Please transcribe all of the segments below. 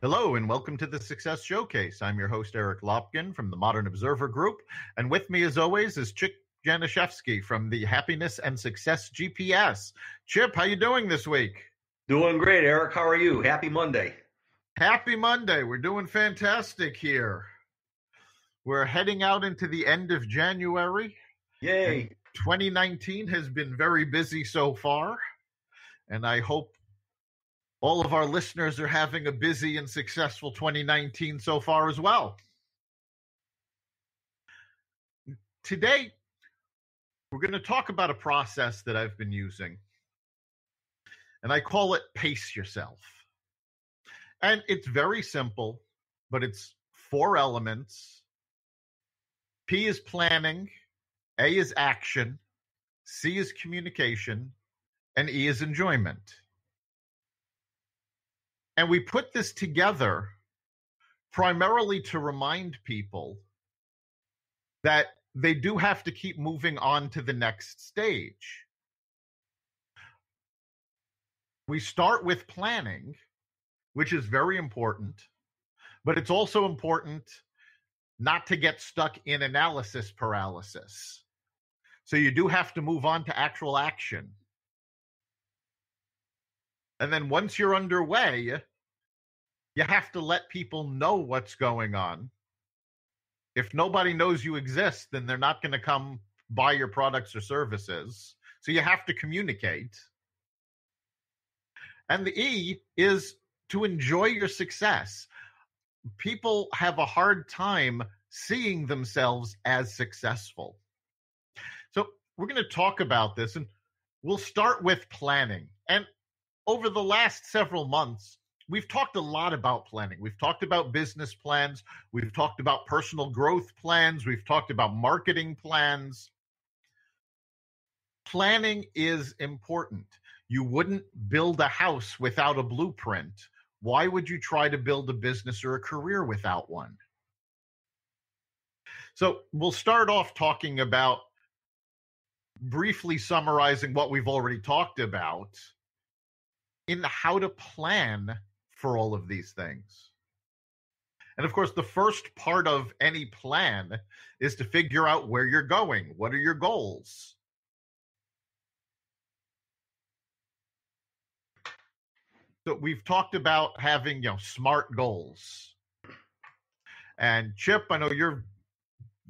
Hello and welcome to the Success Showcase. I'm your host, Eric Lopkin from the Modern Observer Group. And with me, as always, is Chip Janiszewski from the Happiness and Success GPS. Chip, how you doing this week? Doing great, Eric. How are you? Happy Monday. Happy Monday. We're doing fantastic here. We're heading out into the end of January. Yay. And 2019 has been very busy so far. And I hope all of our listeners are having a busy and successful 2019 so far as well. Today, we're going to talk about a process that I've been using, and I call it Pace Yourself. And it's very simple, but it's 4 elements. P is planning, A is action, C is communication, and E is enjoyment. And we put this together primarily to remind people that they do have to keep moving on to the next stage. We start with planning, which is very important, but it's also important not to get stuck in analysis paralysis. So you do have to move on to actual action. And then once you're underway, you have to let people know what's going on. If nobody knows you exist, then they're not going to come buy your products or services. So you have to communicate. And the E is to enjoy your success. People have a hard time seeing themselves as successful. So we're going to talk about this, and we'll start with planning. And over the last several months, we've talked a lot about planning. We've talked about business plans. We've talked about personal growth plans. We've talked about marketing plans. Planning is important. You wouldn't build a house without a blueprint. Why would you try to build a business or a career without one? So we'll start off talking about briefly summarizing what we've already talked about in how to plan for all of these things. And of course, the first part of any plan is to figure out where you're going. What are your goals? So we've talked about having, SMART goals. And Chip, I know you're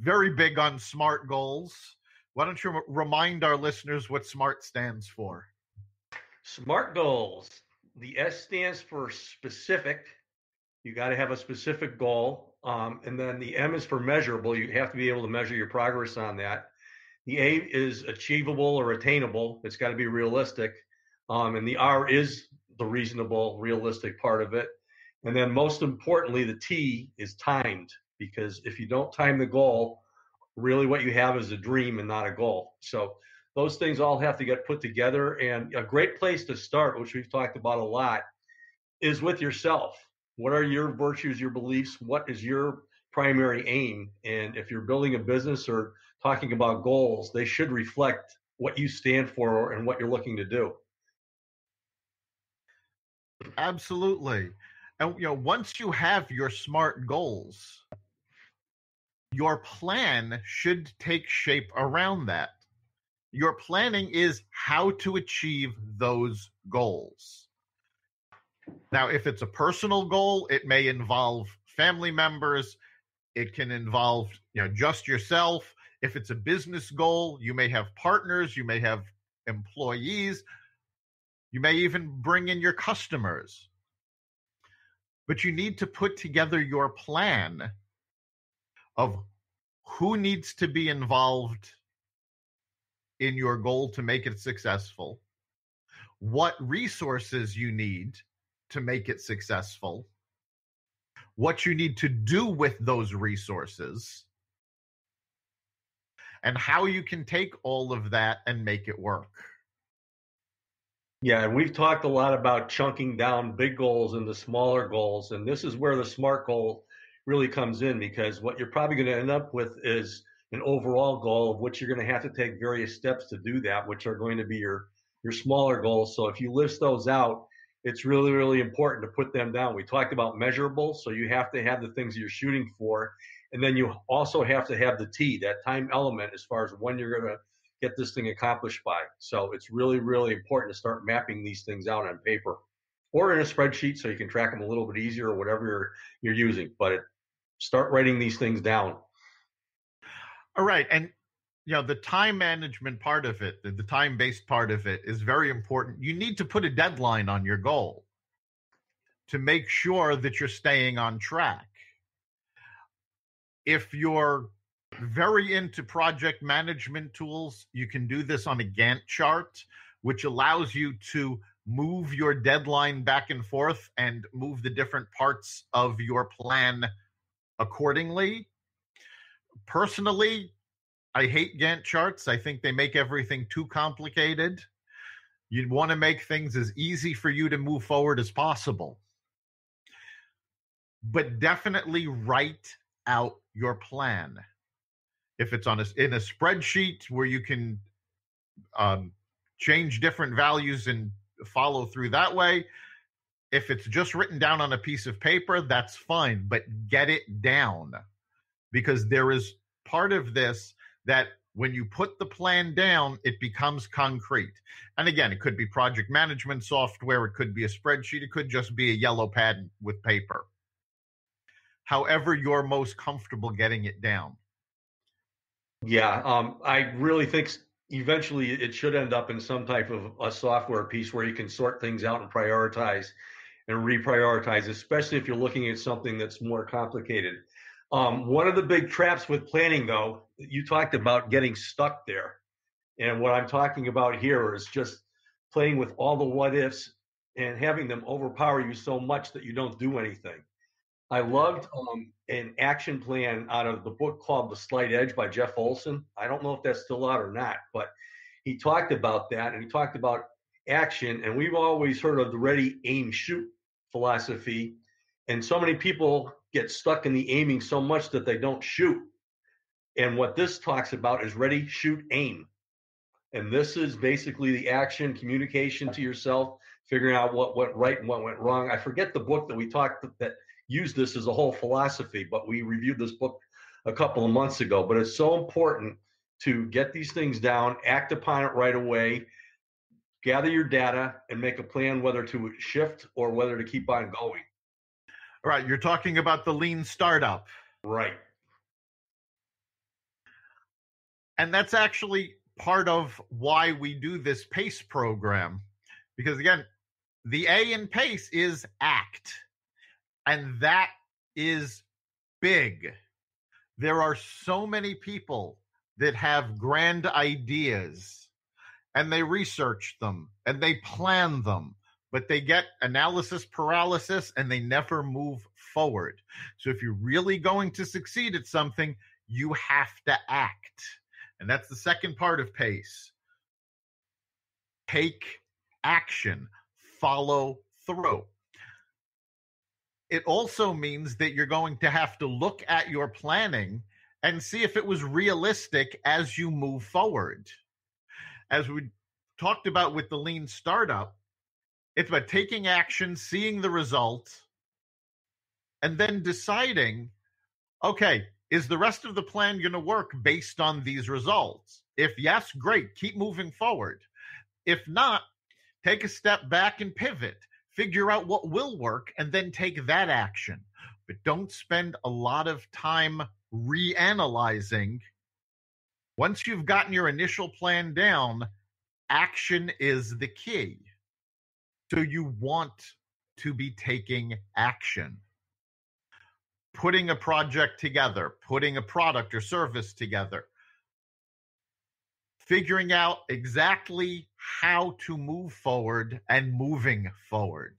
very big on SMART goals. Why don't you remind our listeners what SMART stands for? SMART goals. The S stands for specific. You got to have a specific goal. And then the M is for measurable. You have to be able to measure your progress on that. The A is achievable or attainable. It's got to be realistic. And the R is the reasonable, realistic part of it. And then most importantly, the T is timed, because if you don't time the goal, really what you have is a dream and not a goal. So those things all have to get put together. And a great place to start, which we've talked about a lot, is with yourself. What are your virtues, your beliefs? What is your primary aim? And if you're building a business or talking about goals, they should reflect what you stand for and what you're looking to do. Absolutely. And once you have your SMART goals, your plan should take shape around that. Your planning is how to achieve those goals. Now, if it's a personal goal, it may involve family members. It can involve, just yourself. If it's a business goal, you may have partners, you may have employees, you may even bring in your customers. But you need to put together your plan of who needs to be involved in your goal to make it successful, what resources you need to make it successful, what you need to do with those resources, and how you can take all of that and make it work. Yeah, and we've talked a lot about chunking down big goals into smaller goals, and this is where the SMART goal really comes in, because what you're probably going to end up with is an overall goal of which you're going to have to take various steps to do that, which are going to be your smaller goals. So if you list those out, it's really, really important to put them down. We talked about measurable, so you have to have the things you're shooting for. And then you also have to have the T, that time element, as far as when you're going to get this thing accomplished by. So it's really, really important to start mapping these things out on paper or in a spreadsheet so you can track them a little bit easier or whatever you're using. But start writing these things down. All right. And the time management part of it, the time-based part of it is very important. You need to put a deadline on your goal to make sure that you're staying on track. If you're very into project management tools, you can do this on a Gantt chart, which allows you to move your deadline back and forth and move the different parts of your plan accordingly. Personally, I hate Gantt charts. I think they make everything too complicated. You'd want to make things as easy for you to move forward as possible. But definitely write out your plan. If it's in a spreadsheet where you can change different values and follow through that way. If it's just written down on a piece of paper, that's fine, but get it down, because there is part of this that when you put the plan down, it becomes concrete. And again, it could be project management software, it could be a spreadsheet, it could just be a yellow pad with paper. However you're most comfortable getting it down. Yeah, I really think eventually it should end up in some type of a software piece where you can sort things out and prioritize and reprioritize, especially if you're looking at something that's more complicated. One of the big traps with planning, though, you talked about getting stuck there. And what I'm talking about here is just playing with all the what ifs and having them overpower you so much that you don't do anything. I loved an action plan out of the book called The Slight Edge by Jeff Olson. I don't know if that's still out or not, but he talked about that, and he talked about action. And we've always heard of the ready, aim, shoot philosophy. And so many people get stuck in the aiming so much that they don't shoot. And what this talks about is ready, shoot, aim. And this is basically the action, communication to yourself, figuring out what went right and what went wrong. I forget the book that we talked that used this as a whole philosophy, but we reviewed this book a couple of months ago. But it's so important to get these things down, act upon it right away, gather your data, and make a plan whether to shift or whether to keep on going. All right, you're talking about the lean startup. Right. And that's actually part of why we do this PACE program. Because again, the A in PACE is act. And that is big. There are so many people that have grand ideas and they research them and they plan them, but they get analysis paralysis and they never move forward. So if you're really going to succeed at something, you have to act. And that's the second part of PACE. Take action, follow through. It also means that you're going to have to look at your planning and see if it was realistic as you move forward. As we talked about with the lean startup, it's about taking action, seeing the results, and then deciding, okay, is the rest of the plan going to work based on these results? If yes, great, keep moving forward. If not, take a step back and pivot. Figure out what will work and then take that action. But don't spend a lot of time reanalyzing. Once you've gotten your initial plan down, action is the key. So you want to be taking action. Putting a project together, putting a product or service together, figuring out exactly how to move forward and moving forward.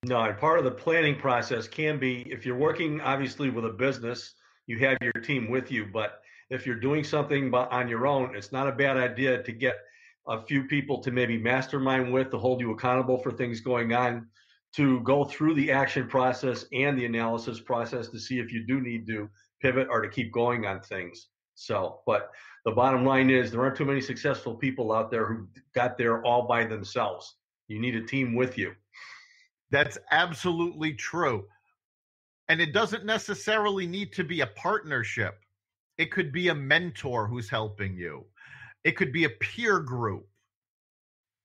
No, and part of the planning process can be, if you're working obviously with a business, you have your team with you, but if you're doing something on your own, it's not a bad idea to get a few people to maybe mastermind with, to hold you accountable for things going on, to go through the action process and the analysis process to see if you do need to pivot or to keep going on things. So, but the bottom line is there aren't too many successful people out there who got there all by themselves. You need a team with you. That's absolutely true. And it doesn't necessarily need to be a partnership. It could be a mentor who's helping you. It could be a peer group.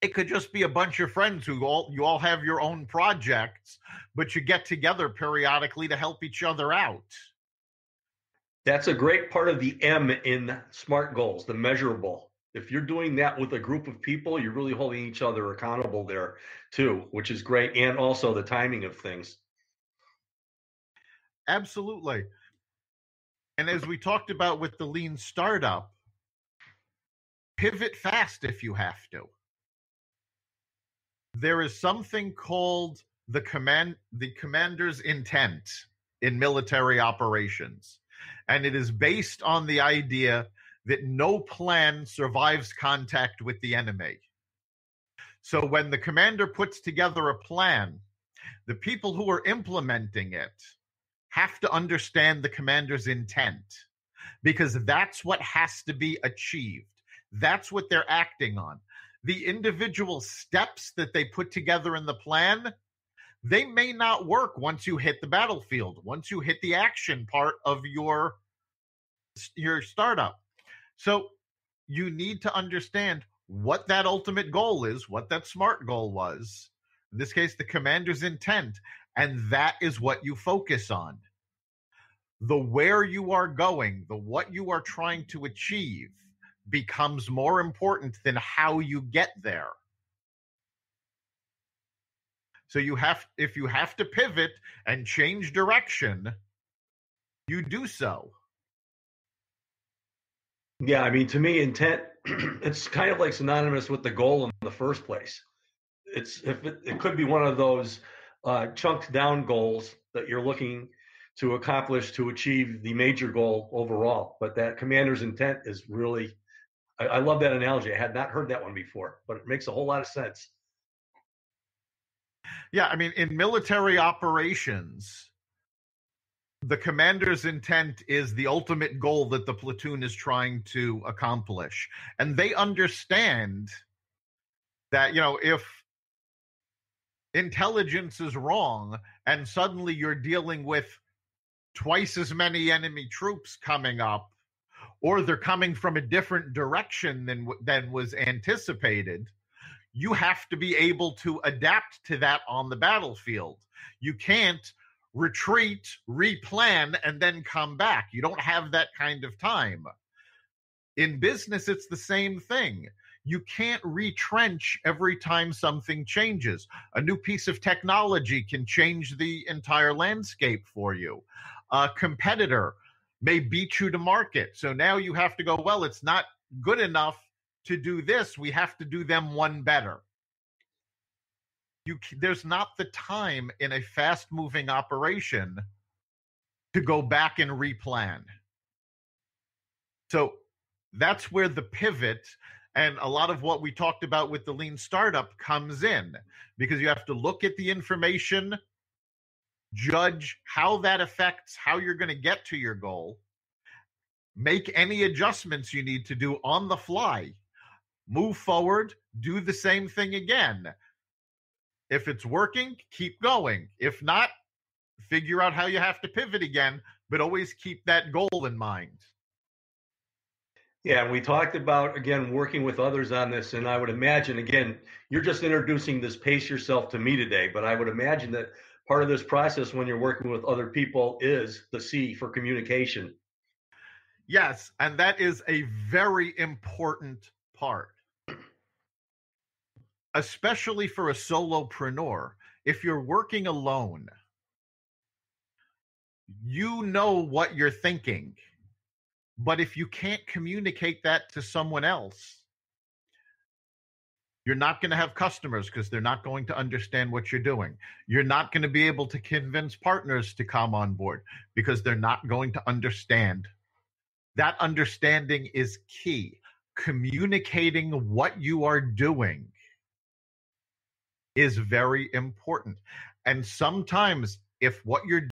It could just be a bunch of friends who you all have your own projects, but you get together periodically to help each other out. That's a great part of the M in SMART goals, the measurable. If you're doing that with a group of people, you're really holding each other accountable there too, which is great. And also the timing of things. Absolutely. And as we talked about with the lean startup, pivot fast if you have to. There is something called the commander's intent in military operations. And it is based on the idea that no plan survives contact with the enemy. So when the commander puts together a plan, the people who are implementing it have to understand the commander's intent, because that's what has to be achieved. That's what they're acting on. The individual steps that they put together in the plan, they may not work once you hit the battlefield, once you hit the action part of your startup. So you need to understand what that ultimate goal is, what that SMART goal was. In this case, the commander's intent, and that is what you focus on. The where you are going, the what you are trying to achieve becomes more important than how you get there. So if you have to pivot and change direction, you do so. Yeah, I mean, to me, intent, it's kind of like synonymous with the goal in the first place. It could be one of those chunked down goals that you're looking to accomplish to achieve the major goal overall. But that commander's intent is really, I love that analogy. I had not heard that one before, but it makes a whole lot of sense. Yeah, I mean, in military operations, the commander's intent is the ultimate goal that the platoon is trying to accomplish. And they understand that, if intelligence is wrong and suddenly you're dealing with twice as many enemy troops coming up, or they're coming from a different direction than was anticipated, you have to be able to adapt to that on the battlefield. You can't retreat, replan, and then come back. You don't have that kind of time. In business, it's the same thing. You can't retrench every time something changes. A new piece of technology can change the entire landscape for you. A competitor may beat you to market. So now you have to go, well, it's not good enough to do this. We have to do them one better. There's not the time in a fast-moving operation to go back and replan. So that's where the pivot and a lot of what we talked about with the lean startup comes in, because you have to look at the information, judge how that affects how you're going to get to your goal, make any adjustments you need to do on the fly, move forward, do the same thing again. If it's working, keep going. If not, figure out how you have to pivot again, but always keep that goal in mind. Yeah, and we talked about, again, working with others on this, and I would imagine, again, you're just introducing this pace yourself to me today, but I would imagine that part of this process when you're working with other people is the C for communication. Yes, and that is a very important part. Especially for a solopreneur. If you're working alone, you know what you're thinking. But if you can't communicate that to someone else, you're not going to have customers because they're not going to understand what you're doing. You're not going to be able to convince partners to come on board because they're not going to understand. That understanding is key. Communicating what you are doing is very important. And sometimes if what you're